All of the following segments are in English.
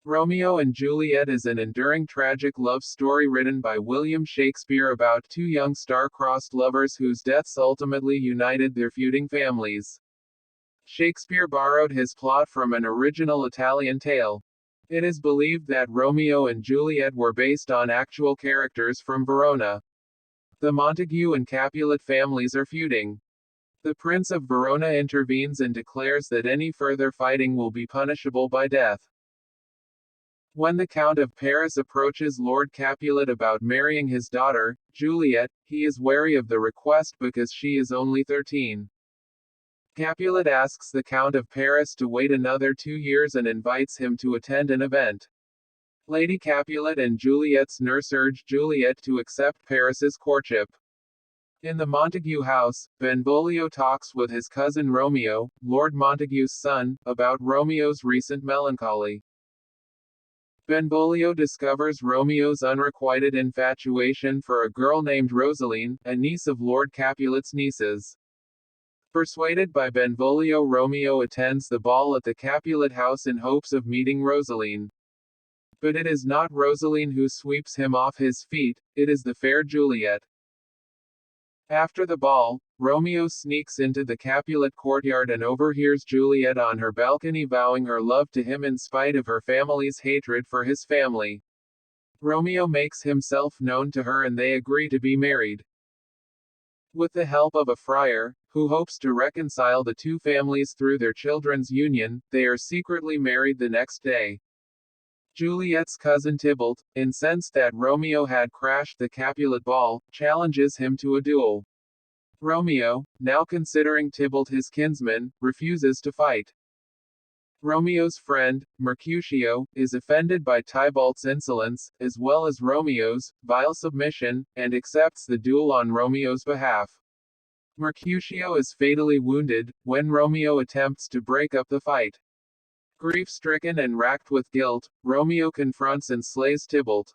Romeo and Juliet is an enduring tragic love story written by William Shakespeare about two young star-crossed lovers whose deaths ultimately united their feuding families. Shakespeare borrowed his plot from an original Italian tale. It is believed that Romeo and Juliet were based on actual characters from Verona. The Montague and Capulet families are feuding. The Prince of Verona intervenes and declares that any further fighting will be punishable by death. When the Count of Paris approaches Lord Capulet about marrying his daughter, Juliet, he is wary of the request because she is only 13. Capulet asks the Count of Paris to wait another 2 years and invites him to attend an event. Lady Capulet and Juliet's nurse urge Juliet to accept Paris's courtship. In the Montague house, Benvolio talks with his cousin Romeo, Lord Montague's son, about Romeo's recent melancholy. Benvolio discovers Romeo's unrequited infatuation for a girl named Rosaline, a niece of Lord Capulet's nieces. Persuaded by Benvolio, Romeo attends the ball at the Capulet house in hopes of meeting Rosaline. But it is not Rosaline who sweeps him off his feet, it is the fair Juliet. After the ball, Romeo sneaks into the Capulet courtyard and overhears Juliet on her balcony vowing her love to him in spite of her family's hatred for his family. Romeo makes himself known to her and they agree to be married. With the help of a friar, who hopes to reconcile the two families through their children's union, they are secretly married the next day. Juliet's cousin Tybalt, incensed that Romeo had crashed the Capulet ball, challenges him to a duel. Romeo, now considering Tybalt his kinsman, refuses to fight. Romeo's friend, Mercutio, is offended by Tybalt's insolence, as well as Romeo's vile submission, and accepts the duel on Romeo's behalf. Mercutio is fatally wounded when Romeo attempts to break up the fight. Grief-stricken and racked with guilt, Romeo confronts and slays Tybalt.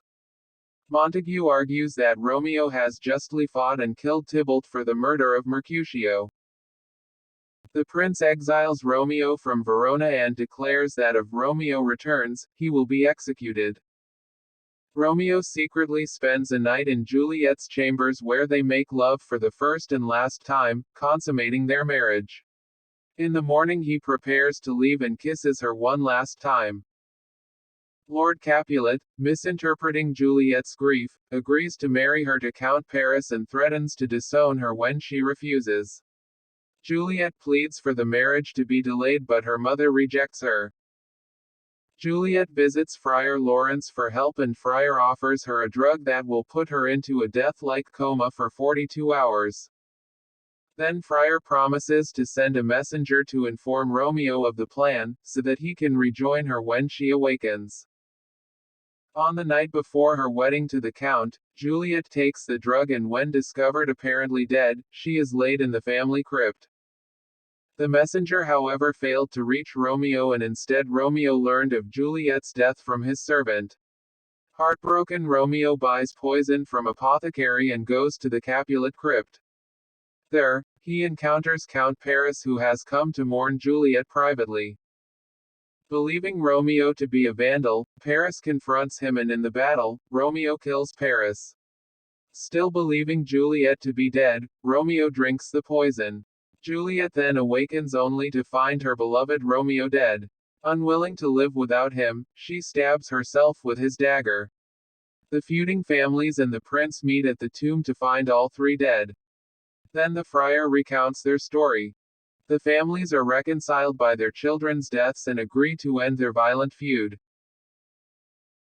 Montague argues that Romeo has justly fought and killed Tybalt for the murder of Mercutio. The prince exiles Romeo from Verona and declares that if Romeo returns, he will be executed. Romeo secretly spends a night in Juliet's chambers where they make love for the first and last time, consummating their marriage. In the morning he prepares to leave and kisses her one last time. Lord Capulet, misinterpreting Juliet's grief, agrees to marry her to Count Paris and threatens to disown her when she refuses. Juliet pleads for the marriage to be delayed but her mother rejects her. Juliet visits Friar Lawrence for help and Friar offers her a drug that will put her into a death-like coma for 42 hours. Then Friar promises to send a messenger to inform Romeo of the plan, so that he can rejoin her when she awakens. On the night before her wedding to the Count, Juliet takes the drug and when discovered apparently dead, she is laid in the family crypt. The messenger however failed to reach Romeo and instead Romeo learned of Juliet's death from his servant. Heartbroken, Romeo buys poison from apothecary and goes to the Capulet crypt. There, he encounters Count Paris who has come to mourn Juliet privately. Believing Romeo to be a vandal, Paris confronts him and in the battle, Romeo kills Paris. Still believing Juliet to be dead, Romeo drinks the poison. Juliet then awakens only to find her beloved Romeo dead. Unwilling to live without him, she stabs herself with his dagger. The feuding families and the prince meet at the tomb to find all three dead. Then the friar recounts their story. The families are reconciled by their children's deaths and agree to end their violent feud.